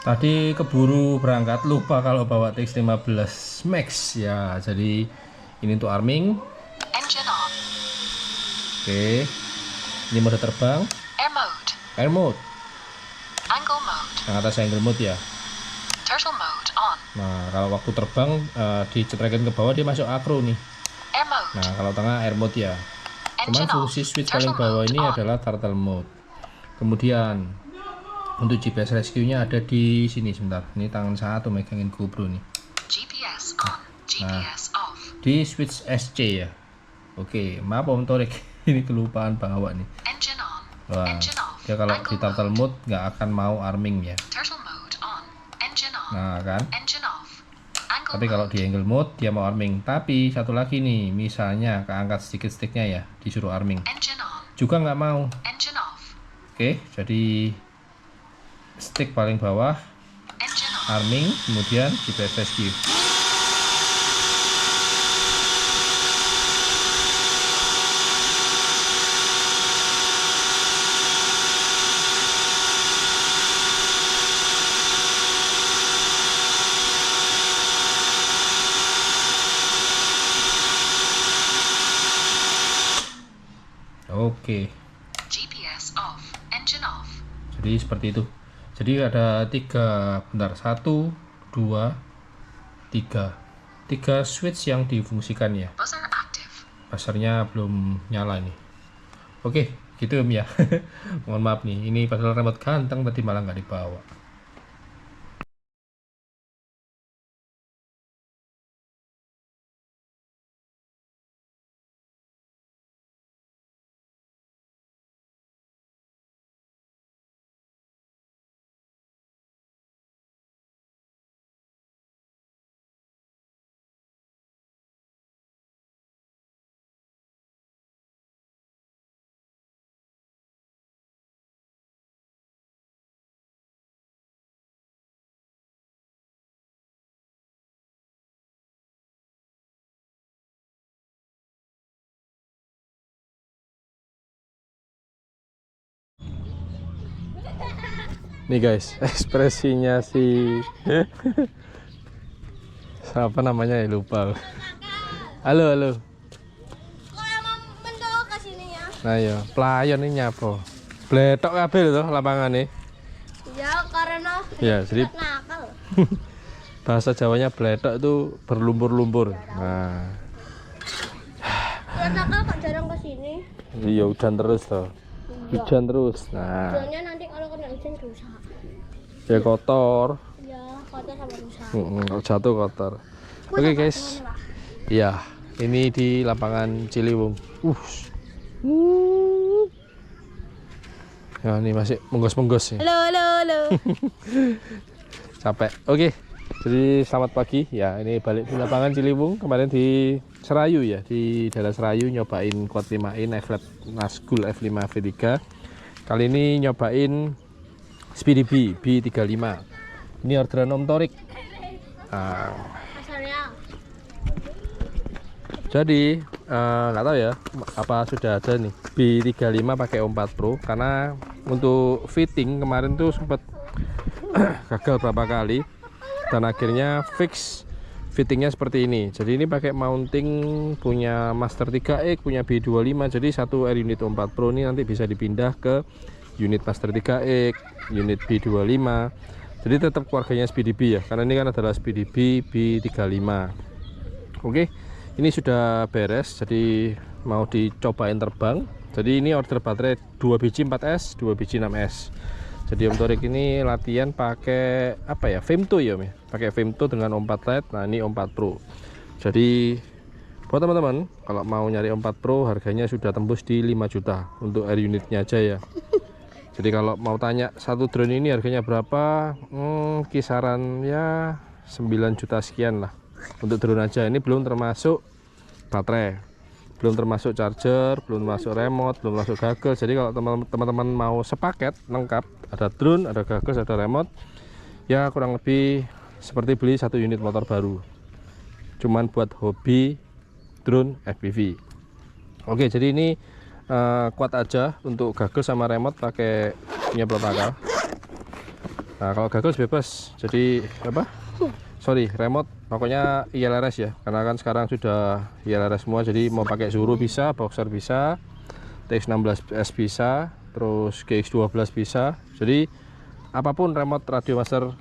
Tadi keburu berangkat, lupa kalau bawa TX15 Max ya. Jadi ini untuk arming. Engine on. Oke. Ini mode terbang. Air mode. Air mode. Angle mode. Yang atas angle mode ya. Turtle mode on. Nah, kalau waktu terbang dicetrekin ke bawah dia masuk acro nih. Air mode. Nah, kalau tengah air mode ya. Cuman Engine off. fungsi switch paling Turtle bawah mode ini on. adalah turtle mode. Kemudian untuk GPS rescue-nya ada di sini sebentar. Ini tangan satu megangin GoPro nih. GPS on. GPS off. Di switch SC ya. Oke, maaf Om Torik. Ini kelupaan bawa nih. Engine on. Wah, Engine off. dia kalau Angle di turtle mode. mode nggak akan mau arming ya. Turtle mode on. Engine on. Nah kan. Engine off. Angle Tapi kalau mode. di angle mode dia mau arming. Tapi satu lagi nih, misalnya keangkat sedikit sticknya ya, disuruh arming. Engine on. Juga nggak mau. Engine off. Oke, jadi stick paling bawah, Engine on. arming, kemudian GPS rescue. Oke, GPS off. Engine off. jadi seperti itu. Jadi ada tiga, bentar, 1, 2, 3 switch yang difungsikan ya. Buzzer active. Buzzernya belum nyala nih. Oke, gitu Om ya. Mohon maaf nih, ini padahal remote ganteng tadi malah nggak dibawa. Nih guys, ekspresinya si siapa namanya ya, lupa. Halo, halo. Kok emang bentuk ke sini ya? Nah ya, pelayan ini nyapo. Bletok kabeh lho lapangan nih. Ya karena Ya, jadi nakal. bahasa Jawanya bletok itu berlumpur-lumpur. Nah, Ya nakal kok jarang ke sini. iya hujan terus toh. Hujan terus. Nah, Soalnya nanti kalau kena hujan rusak. ya kotor. Ya kotor sama rusak. Kalau jatuh kotor. Oke guys. Ya, ini di lapangan Ciliwung. Ya, ini masih menggos-menggos ya. Halo, halo, halo. Capek. Oke. Jadi selamat pagi. Ya, ini balik di lapangan Ciliwung. Kemarin di Serayu ya, di daerah Serayu nyobain quad 5in F-flat Nazgul F5 V3. Kali ini nyobain Speedy B B35. Ini orderan Om Torik. Nah, Asalnya jadi nggak tahu ya apa sudah ada nih B35 pakai O4 Pro, karena untuk fitting kemarin tuh sempat gagal berapa kali dan akhirnya fix fittingnya seperti ini. Jadi ini pakai mounting punya Master 3X, punya B25. Jadi satu air unit O4 Pro ini nanti bisa dipindah ke unit Master 3X, unit B25. Jadi tetap keluarganya Speedy B ya, karena ini kan adalah Speedy B B35. Oke, ini sudah beres, jadi mau dicobain terbang. Jadi ini order baterai 2 biji 4S, 2 biji 6S. Jadi Om Torik ini latihan pakai apa ya, Femto ya, pakai Femto dengan O4 LED. Nah ini O4 Pro. Jadi buat teman-teman kalau mau nyari O4 Pro harganya sudah tembus di 5 juta untuk air unitnya aja ya. Jadi kalau mau tanya satu drone ini harganya berapa, kisaran ya 9 juta sekian lah untuk drone aja. Ini belum termasuk baterai, belum termasuk charger, belum termasuk remote, belum termasuk gagal. Jadi kalau teman-teman mau sepaket lengkap, ada drone, ada gagal, ada remote, ya kurang lebih seperti beli satu unit motor baru, cuman buat hobi drone FPV. Oke, jadi ini kuat aja untuk gagal sama remote pakai punya protokol. Nah kalau gagal bebas, jadi apa? Sorry, remote pokoknya ILRS ya, karena kan sekarang sudah ILRS semua, jadi mau pakai Zuru bisa, Boxer bisa, TX16S bisa, terus GX12 bisa. Jadi apapun remote Radiomaster,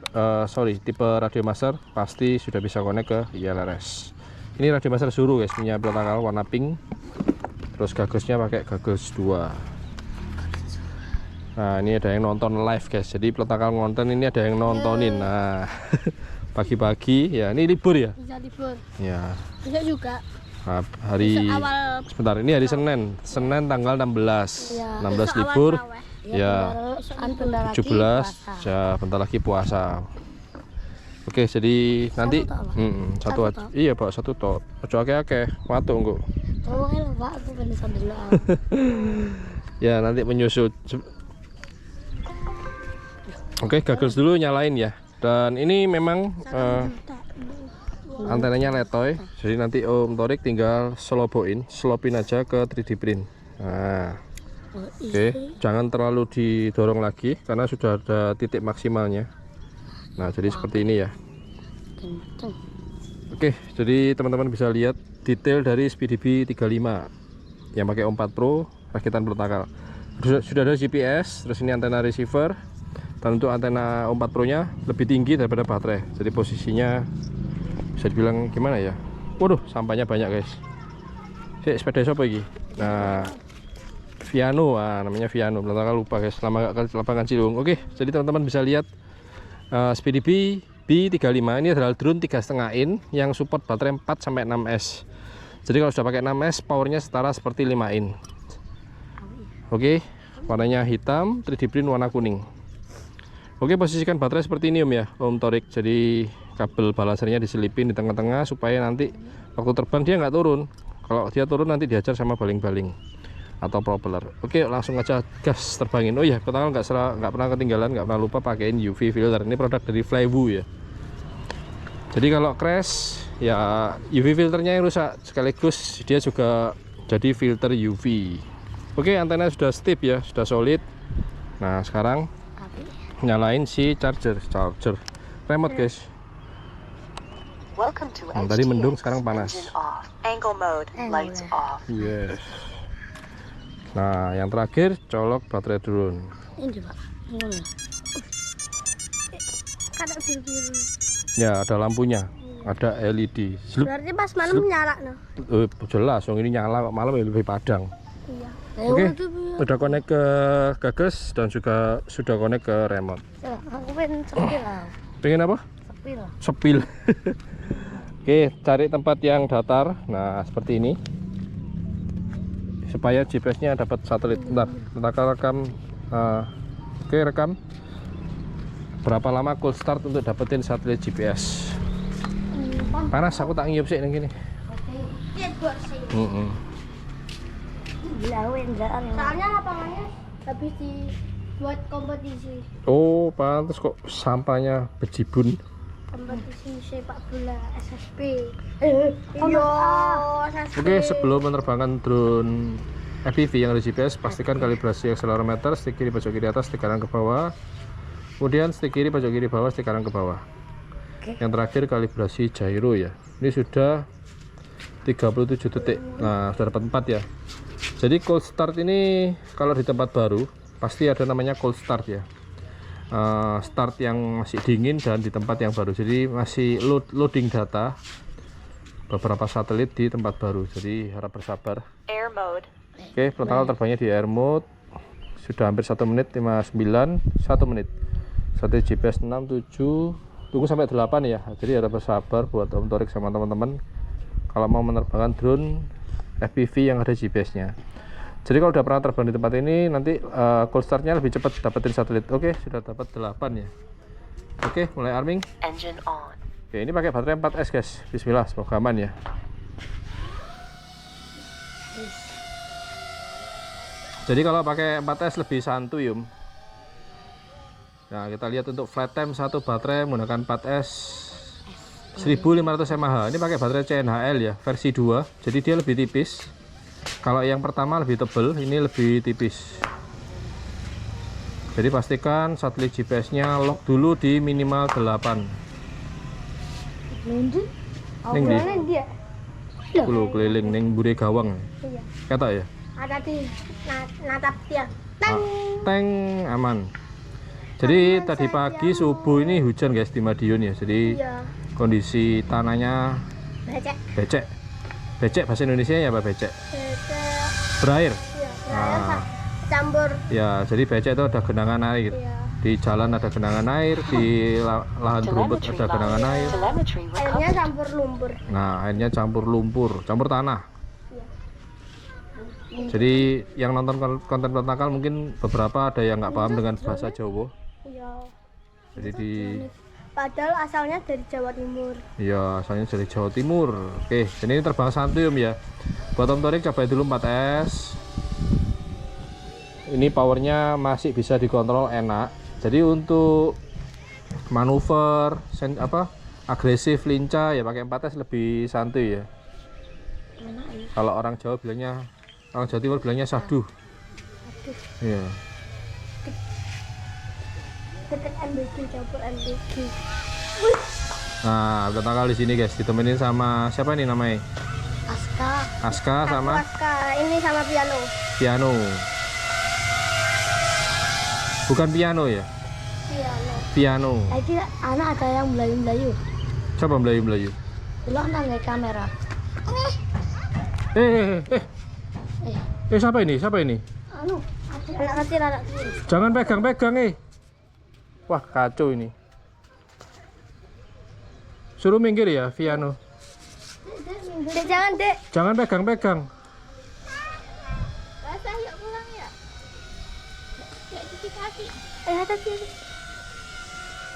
tipe Radiomaster pasti sudah bisa connect ke ILRS. Ini Radiomaster Zuru guys, punya protokol warna pink. Terus gagusnya pakai gagus 2. Nah ini ada yang nonton live guys, jadi protokol ngonten ini ada yang nontonin. Nah pagi-pagi ya, ini libur ya? Bisa libur. Ya. Bisa juga. Nah, hari awal sebentar, ini hari Senin tanggal 16. Ya. 16 libur. Ya. Bentar 17 ya, bentar lagi puasa. Oke, jadi nanti satu aja. Iya, Pak, satu tok. Ojo akeh-akeh, watu engko. Oh, hello, Pak, aku pengen sambil Ya, nanti menyusut. Oke, gagal dulu nyalain ya. Dan ini memang antenanya letoy. Jadi nanti Om Torik tinggal slopin aja ke 3D print. Nah. Oke, jangan terlalu didorong lagi karena sudah ada titik maksimalnya. Nah, jadi seperti ini ya. Oke, jadi teman-teman bisa lihat detail dari SpeeDB 35 yang pakai O4 Pro rakitan protokol. Sudah ada GPS, terus ini antena receiver. Dan untuk antena O4 Pro nya lebih tinggi daripada baterai. Jadi posisinya bisa dibilang gimana ya? Waduh, sampahnya banyak guys. Sepeda siapa lagi? Nah, Viano, namanya Viano. Belum lupa guys, selama gak ke lapangan Cilung. Oke, jadi teman-teman bisa lihat SpeeDB B35 ini adalah drone 3,5 in yang support baterai 4-6S. Jadi kalau sudah pakai 6S, powernya setara seperti 5 in. Oke, warnanya hitam, 3D print warna kuning. Oke, posisikan baterai seperti ini Om Torik. Jadi kabel balasernya diselipin di tengah-tengah supaya nanti waktu terbang dia nggak turun. Kalau dia turun nanti dihajar sama baling-baling atau propeller. Oke, langsung aja gas terbangin. Oh iya, pertama nggak pernah ketinggalan, nggak pernah lupa pakein UV filter. Ini produk dari Flywoo ya. Jadi kalau crash ya UV filternya yang rusak, sekaligus dia juga jadi filter UV. Oke, antena sudah stiff ya, sudah solid. Nah sekarang nyalain si charger remote guys. Tadi mendung, sekarang panas. Yes. Nah, yang terakhir colok baterai drone. Ini Pak. Kada biru-biru. Ya, ada lampunya, ada LED. Berarti pas malam nyala no. Jelas, yang ini nyala kok, malam lebih padang. Iya. Oke, udah connect ke gagas dan juga sudah connect ke remote. Aku pengen sepil lah. Pengen apa? Sepil. Sepil. Oke, cari tempat yang datar. Nah, seperti ini. Supaya GPS-nya dapat satelit. Bentar, kita rekam. Oke, rekam. Berapa lama cold start untuk dapetin satelit GPS? Panas, aku tak ngiup sih yang gini. Iya, buat sih. Soalnya lapangannya habis dibuat kompetisi. Oh, pantas kok sampahnya bejibun. Kompetisi sepak bola SSB. Iya, SSB. Oke, sebelum menerbangkan drone FPV yang ada GPS, pastikan kalibrasi accelerometer, stick kiri pojok kiri atas, stick kanan ke bawah. Kemudian stick kiri pojok kiri bawah, stick kanan ke bawah. Yang terakhir kalibrasi gyro ya. Ini sudah 37 detik. Nah, sudah dapat 4 ya. Jadi cold start ini kalau di tempat baru pasti ada namanya cold start ya. Start yang masih dingin dan di tempat yang baru. Jadi masih loading data beberapa satelit di tempat baru. Jadi harap bersabar. Air mode. Oke, protokol terbangnya di air mode. Sudah hampir 1 menit 59, 1 menit. Satu GPS 6, 7, tunggu sampai 8 ya. Jadi harap bersabar buat Om Torik sama teman-teman kalau mau menerbangkan drone FPV yang ada GPS-nya. Jadi kalau udah pernah terbang di tempat ini, nanti cold start-nya lebih cepat dapetin satelit. Oke, sudah dapat 8 ya. Oke, mulai arming. Engine on. Oke, ini pakai baterai 4S guys. Bismillah, semoga aman ya. Jadi kalau pakai 4S lebih santuy Nah, kita lihat untuk flight time satu baterai menggunakan 4S 1500 mAh. Ini pakai baterai CNHL ya, versi 2. Jadi dia lebih tipis. Kalau yang pertama lebih tebal, ini lebih tipis. Jadi pastikan satelit GPS-nya lock dulu di minimal 8. Nanti. Ning ndi? dia. Kulo keliling ning mburi gawang. Iya. Ketok ya? Ada di natap dia. Teng. Teng aman. Jadi tadi pagi subuh ini hujan guys di Madiun ya. Jadi Iya. kondisi tanahnya Becek. becek. Becek bahasa Indonesia ya apa becek? Becek. Berair. Iya. Ah. Campur. Ya, jadi becek itu ada genangan air. Iya. Di jalan ada genangan air, di lahan berumput ada genangan air. Airnya campur lumpur. Nah, airnya campur lumpur, campur tanah. Iya. Jadi yang nonton konten Pilot Nakal mungkin beberapa ada yang nggak paham dengan bahasa Jawa. Iya. Jadi di Padahal asalnya dari Jawa Timur. ya asalnya dari Jawa Timur. Oke, jadi ini terbang santuy Om ya. Buat Om Torik cobain dulu 4S. Ini powernya masih bisa dikontrol enak. Jadi untuk manuver agresif lincah ya pakai 4S lebih santuy ya. Kalau orang Jawa Timur bilangnya saduh. Iya. Deket MBG, campur MBG. Nah, Pilot Nakal di sini guys, ditemenin sama siapa nih namanya? Aska sama Aska, ini sama piano. piano. Bukan piano ya? Piano. Piano. Lagi anak ada yang Melayu-Melayu. Coba Melayu-Melayu. Belok nanggai kamera. Siapa ini? Siapa ini? Anu, anak kecil. Jangan pegang-pegang Wah, kacau ini. Suruh minggir ya, piano. Dek, jangan, Dek. Jangan pegang-pegang. Basah, yuk pulang ya. Yuk cuci kaki. Hati-hati.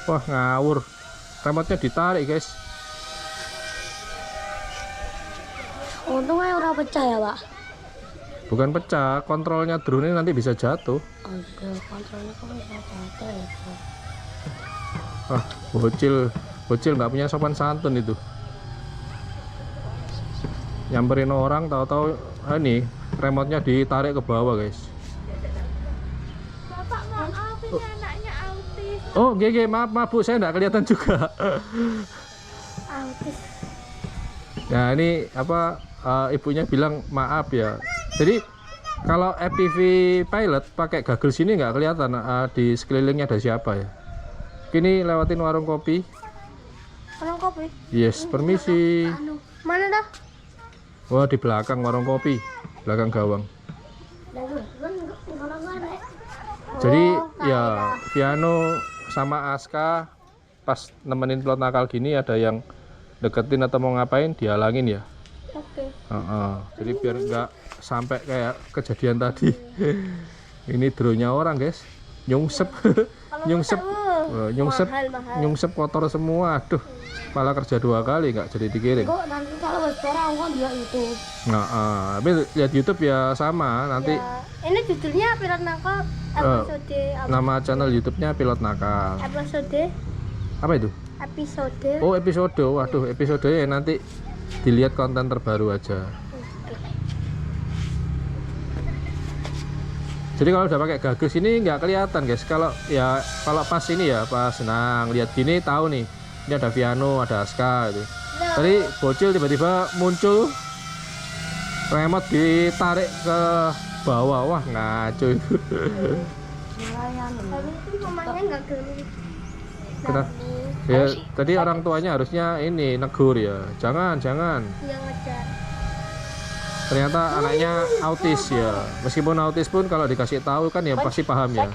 Wah, ngawur. Remote-nya ditarik, guys. Untungnya orang pecah ya, Pak. Bukan pecah, kontrolnya drone ini nanti bisa jatuh. Aduh, kontrolnya kok bisa jatuh ya, Pak. Wah, bocil nggak punya sopan santun itu. Nyamperin orang, tahu-tahu ini remote-nya ditarik ke bawah, guys. Bapak, maaf, ini anaknya autis. Oh, GG, maaf Bu, saya nggak kelihatan juga. Autis. Nah, ini ibunya bilang maaf ya. Jadi kalau FPV pilot pakai gagel sini nggak kelihatan di sekelilingnya ada siapa ya. Kini lewatin warung kopi. Warung kopi? Yes, permisi. Mana dah? Wah, di belakang warung kopi, belakang gawang. Jadi ya piano sama Aska pas nemenin Pilot Nakal gini ada yang deketin atau mau ngapain dihalangin ya. Oke. Jadi biar nggak sampai kayak kejadian tadi. Ini drone-nya orang guys, nyungsep, nyungsep, Mahal. nyungsep kotor semua. Aduh, malah kerja 2 kali nggak jadi dikirim. Kok nanti kalau bersejarah aku lihat YouTube. Tapi lihat YouTube ya sama nanti. Ya, ini judulnya Pilot Nakal episode apa? Nama channel YouTube-nya Pilot Nakal. Episode Apa itu? episode. Oh, episode. Waduh, episodenya nanti dilihat konten terbaru aja. Jadi kalau udah pakai gagus ini nggak kelihatan guys. Kalau pas ini ya pas senang lihat gini tahu nih ini ada piano, ada Aska gitu. Tadi bocil tiba-tiba muncul, remote ditarik ke bawah. Wah, ngaco itu. Tapi itu mamanya nggak geli. Kenapa? Ya tadi orang tuanya harusnya ini negur ya. Jangan. Dia ngejar. Ternyata anaknya autis ya. Meskipun autis pun kalau dikasih tahu kan ya pasti paham ya.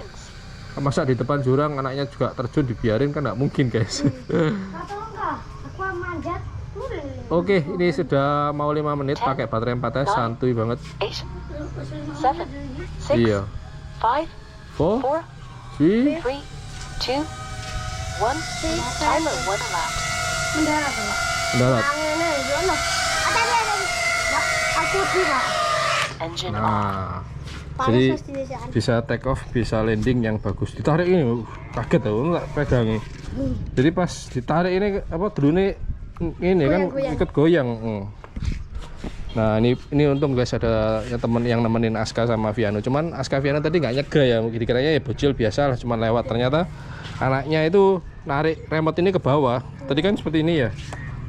Masa di depan jurang anaknya juga terjun dibiarin kan nggak mungkin guys. Aku manjat. Oke, ini sudah mau 5 menit pakai baterai 4S santuy banget. 8, 7, 6, Iya. 5, 4, 4, 3, 3, 2, 1. Timer 1 elapsed. Mendarat, Pak. mendarat. Anginnya jono. Ada. Aku tidak. Engine off. Nah, Panas jadi destinasi. bisa take off, bisa landing yang bagus. Ditarik ini, kaget tuh, nggak pegangi. Jadi pas ditarik ini drone ini kan Goyang-goyang. ikut goyang. Nah ini untung guys ada ya temen yang nemenin Aska sama Viano. Cuman Aska Viano tadi nggak nyega ya, mungkin dikiranya ya bocil biasa lah, cuman lewat. Ternyata anaknya itu narik remote ini ke bawah. Tadi kan seperti ini ya.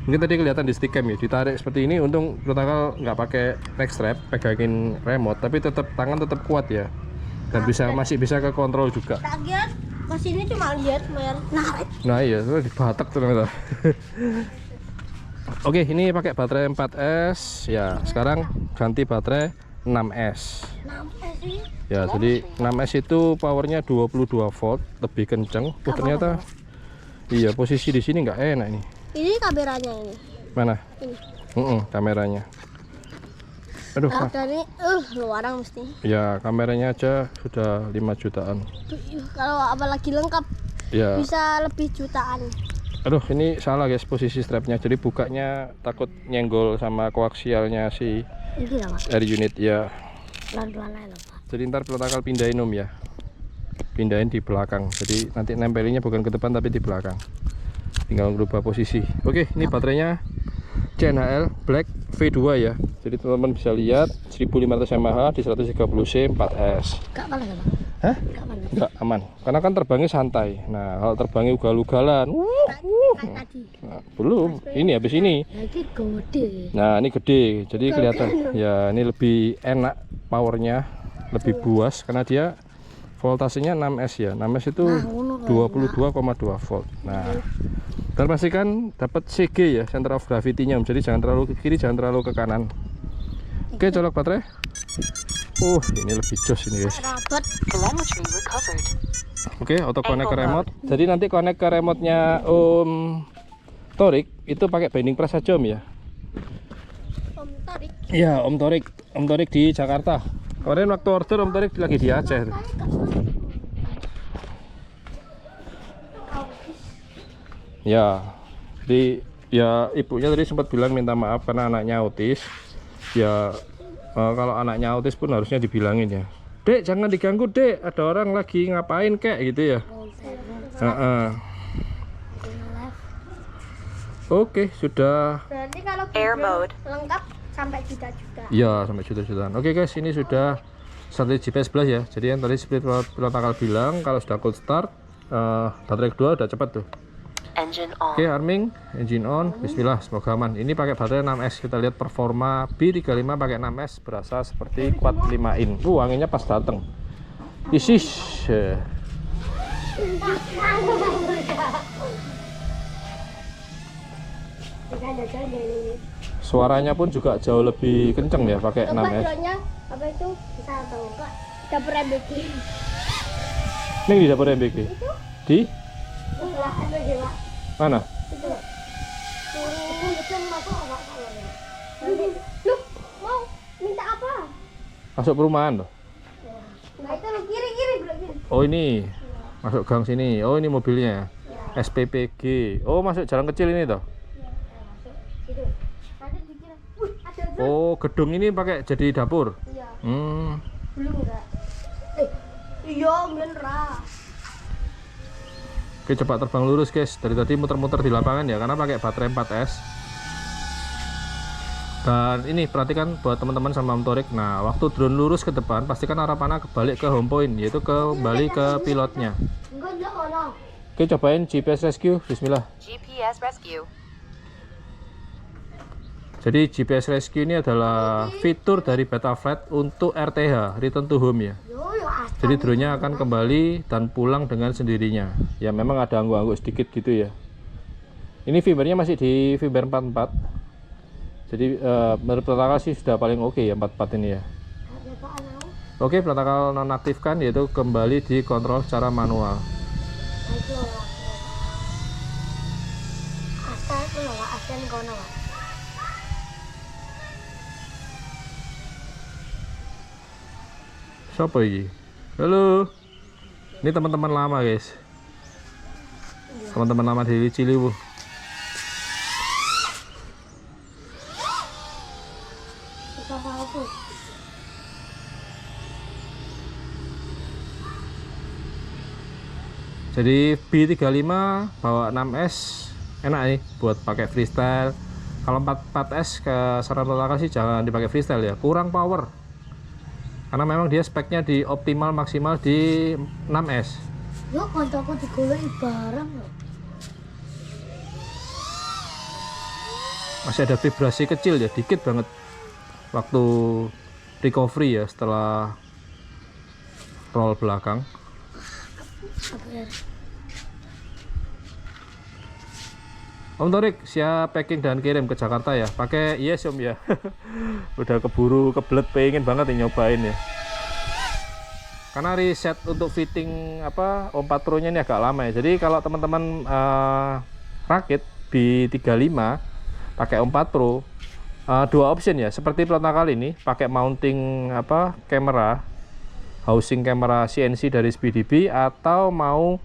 Mungkin tadi kelihatan di stick cam ya, ditarik seperti ini. Untung protokol nggak pakai neck strap, pegangin remote, tapi tetap tangan tetap kuat ya. Dan masih bisa ke kontrol juga. Kaget kesini cuma lihat narik. Nah iya, itu dibatak ternyata. Oke, ini pakai baterai 4S ya. Sekarang ganti baterai 6S. 6S sih. Ya, jadi 6S itu powernya 22 volt, lebih kenceng. Oh, ternyata iya, posisi di sini nggak enak ini. Ini kameranya ini. Mana? Ini. Kameranya. Aduh, Dari luaran mesti. ya kameranya aja sudah 5 jutaan. Kalau apalagi lengkap Ya. bisa lebih jutaan. Aduh, ini salah guys posisi strapnya. Jadi bukanya takut nyenggol sama koaksialnya si Ini lah, Pak. air unit ya. Pelan-pelan aja loh, Pak. Jadi ntar pelakal pindahin ya. Pindahin di belakang. Jadi nanti nempelinnya bukan ke depan tapi di belakang. Tinggal merubah posisi. Oke, ini baterainya CNHL Black V2 ya. Jadi teman-teman bisa lihat 1500 mAh di 130C 4S. Gak panas ya, Pak? Hah? Gak panas. Enggak, aman. Karena kan terbangnya santai. Nah, kalau terbangnya ugal-ugalan, Kayak tadi. nah, belum. Ini habis ini. Lagi gede. Nah, ini gede. Jadi kelihatan. Ya, ini lebih enak powernya, lebih buas karena dia voltasenya 6S ya. 6S itu 22,2 volt. Nah, dan pastikan dapat CG ya, center of gravity-nya. Jadi jangan terlalu ke kiri, jangan terlalu ke kanan. Oke, colok baterai. Ini lebih jos ini guys. Rapat. Telemetry recovered. Oke, auto connect ke remote. Jadi nanti connect ke remote-nya Om Torik itu pakai binding press aja Om ya. Om Tarik. Iya, Om Torik. Om Torik di Jakarta. Kemarin waktu order Om Torik lagi di Aceh. Ya, jadi ya ibunya tadi sempat bilang minta maaf karena anaknya autis. Ya kalau anaknya autis pun harusnya dibilangin ya. Dek, jangan diganggu dek, ada orang lagi ngapain kek gitu ya. Oke, sudah. Berarti kalau Air mode. lengkap sampai juta-juta. Ya, sampai juta-jutaan. Oke guys, ini sudah satelit GPS 11 ya. Jadi yang tadi seperti pilot akal bilang, kalau sudah cold start, baterai kedua udah cepat tuh. Engine on. Oke, arming, engine on, bismillah, semoga aman. Ini pakai baterai 6S, kita lihat performa B35 pakai 6S berasa seperti Quad 5 in. Anginnya pas dateng. Isis. Suaranya pun juga jauh lebih kenceng ya pakai 6S. Apa itu bisa atau enggak? Dapur MBG. Ini di dapur MBG. Di Sebelah MBG, Pak. mana? Itu. Itu masuk apa kalornya? Loh, mau minta apa? Masuk perumahan loh. Nah, itu lo kiri-kiri berarti. Oh ini masuk gang sini. Oh ini mobilnya. SPPG. Oh masuk jalan kecil ini toh. Itu. Nanti dikira. Ada. Oh gedung ini pakai jadi dapur. Iya. Hmm. Belum enggak? Iya, bener. Oke, coba terbang lurus guys. Dari tadi muter-muter di lapangan ya karena pakai baterai 4S. Dan ini perhatikan buat teman-teman sama Om Torik. Nah, waktu drone lurus ke depan, pastikan arah panah kebalik ke home point, yaitu kembali ke pilotnya. Enggak ono. Oke, cobain GPS rescue. Bismillah. GPS rescue. Jadi GPS rescue ini adalah fitur dari Betaflight untuk RTH, return to home ya. Jadi drone-nya akan kembali dan pulang dengan sendirinya. Ya memang ada angguk-angguk sedikit gitu ya. Ini firmware-nya masih di firmware 44. Jadi menurut protokol sih sudah paling oke ya 44 ini ya. Oke, protokol nonaktifkan yaitu kembali dikontrol secara manual. Siapa ini? Halo. Ini teman-teman lama guys. Teman-teman lama di Ciliwung. Jadi B35 bawa 6S enak nih buat pakai freestyle, Kalau 4S ke saran total sih jangan dipakai freestyle ya, kurang power. Karena memang dia speknya di optimal maksimal di 6S. Yo kancaku digoleki barang lho. Masih ada vibrasi kecil ya, dikit banget waktu recovery ya setelah roll belakang. Om Torik siap packing dan kirim ke Jakarta ya, pakai yes Om ya. Udah keburu kebelet, pengen banget nih nyobain ya. Karena riset untuk fitting apa Om 4 Pro nya ini agak lama ya. Jadi kalau teman-teman rakit B35 pakai Om 4 Pro, dua option ya, seperti pelontar kali ini pakai mounting apa kamera, housing kamera CNC dari SpeeDB, atau mau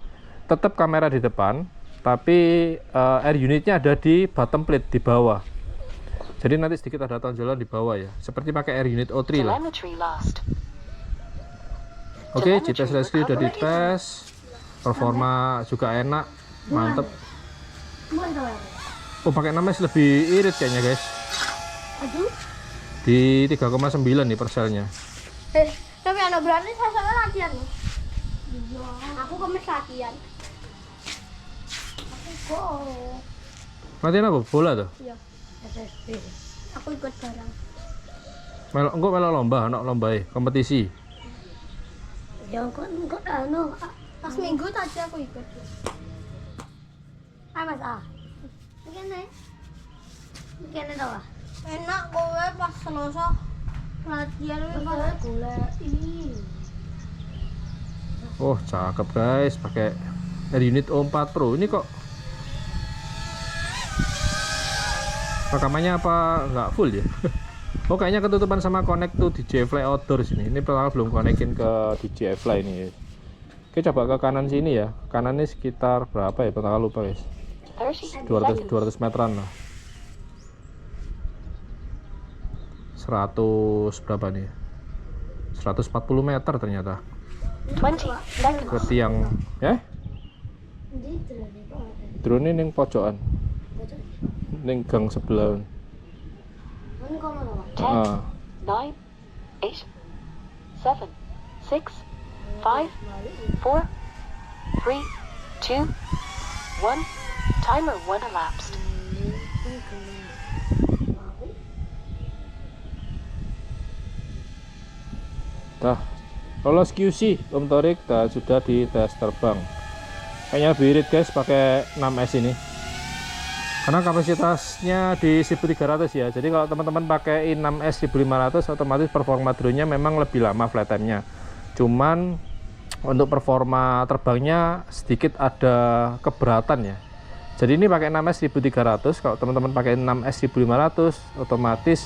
tetap kamera di depan tapi air unitnya ada di bottom plate di bawah. Jadi nanti sedikit ada tonjolan di bawah ya, seperti pakai air unit O3 lah. Oke, GPS rescue udah dites, performa juga enak, mantep. Oh, pakai 6S lebih irit kayaknya guys. Aduh. Di 3,9 nih perselnya. Tapi anak berani saya soalnya latihan nih. Aku kemes latihan. Latihan apa? Bola tuh? Iya. SSB. Aku ikut bareng. Enggak melok lomba, anak lomba kompetisi. Ya enggak anu. Pas minggu tadi aku ikut. Ayo Mas A. Begini. Begini tau lah. Enak kowe pas Selasa latihan pas golek. Oh, cakep guys, pakai air unit O4 Pro. Ini kok rekamannya apa nggak full ya? Oh, kayaknya ketutupan sama connect to DJI Fly Outdoor sini. Ini pertama belum konekin ke DJI Fly ini. Oke, coba ke kanan sini ya. Kanannya sekitar berapa ya? Pertama lupa guys. 200 meteran lah. 100 berapa nih? 140 meter ternyata. 20 seconds. Ke tiang ya? Drone ini ning pojokan. Ning gang sebelah. 10, Ah. 9, 8, 7, 6, 5, 4, 3, 2, 1. Timer 1 elapsed. Dah lolos QC Om Torik, dan sudah di tes terbang. Kayaknya lebih irit guys pakai 6S ini, karena kapasitasnya di 1300 ya. Jadi kalau teman-teman pakai 6S 1500 otomatis performa drone-nya memang lebih lama flight time-nya. Cuman untuk performa terbangnya sedikit ada keberatan ya. Jadi ini pakai 6S 1300, kalau teman-teman pakai 6S 1500 otomatis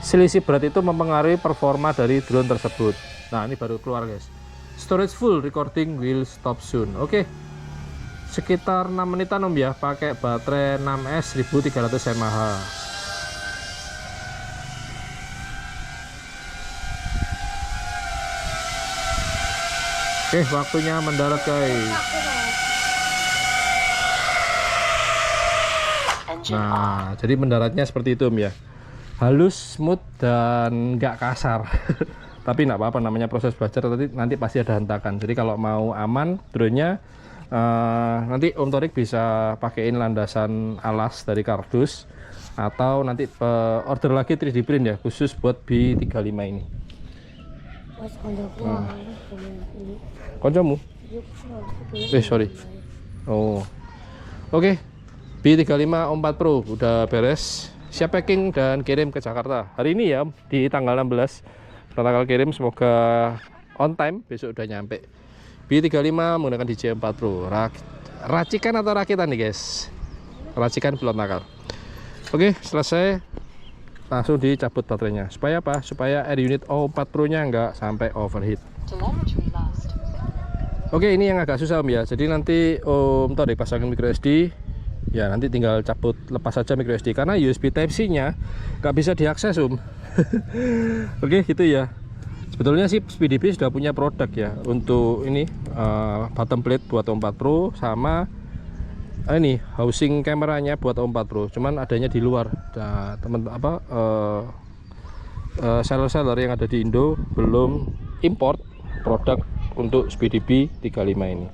selisih berat itu mempengaruhi performa dari drone tersebut. Nah, ini baru keluar guys. Storage full, recording will stop soon. Oke. Sekitar 6 menitan Om ya, pakai baterai 6S 1300 mAh. Oke, waktunya mendarat guys. Nah, jadi mendaratnya seperti itu Om ya. Halus, smooth, dan nggak kasar. Tapi nggak apa-apa, namanya proses belajar, nanti pasti ada hentakan. Jadi kalau mau aman drone-nya, nanti Om Torik bisa pakaiin landasan alas dari kardus, atau nanti order lagi 3D print ya, khusus buat B35 ini. Koncomu? Sorry. Oh, oke. B35 Om 4 Pro udah beres, siap packing dan kirim ke Jakarta hari ini ya, di tanggal 16. Tanggal kirim semoga on time, besok udah nyampe. B35 menggunakan DJI 4 Pro. Racikan atau rakitan nih guys? Racikan belum nakal. Oke, selesai, langsung dicabut baterainya. Supaya apa? Supaya air unit O4 Pro nya nggak sampai overheat. Oke, ini yang agak susah Om ya. Jadi nanti Om Torik pasangin micro SD. Ya nanti tinggal cabut, lepas saja micro SD, karena USB Type-C nya nggak bisa diakses Om. Oke, gitu ya. Sebetulnya sih SpeeDB sudah punya produk ya untuk ini bottom plate buat Om 4 Pro sama ini housing kameranya buat O4 Pro, cuman adanya di luar. Nah, teman seller-seller yang ada di Indo belum import produk untuk SpeeDB 35 ini.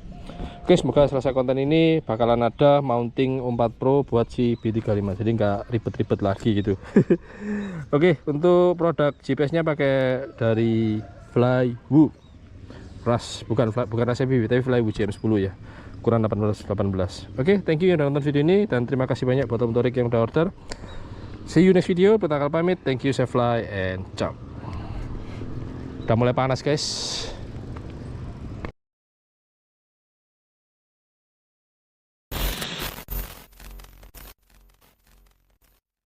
Oke, semoga selesai konten ini bakalan ada mounting O4 Pro buat si B35, jadi nggak ribet-ribet lagi gitu. Oke, untuk produk GPS-nya pakai dari Flywoo Rush, bukan Rush MPV tapi Flywoo JM10 ya, ukuran 18. Oke, thank you yang udah nonton video ini, dan terima kasih banyak buat Om Torik yang udah order. See you next video. Petangkal pamit. Thank you, Safely, and ciao. Udah mulai panas guys.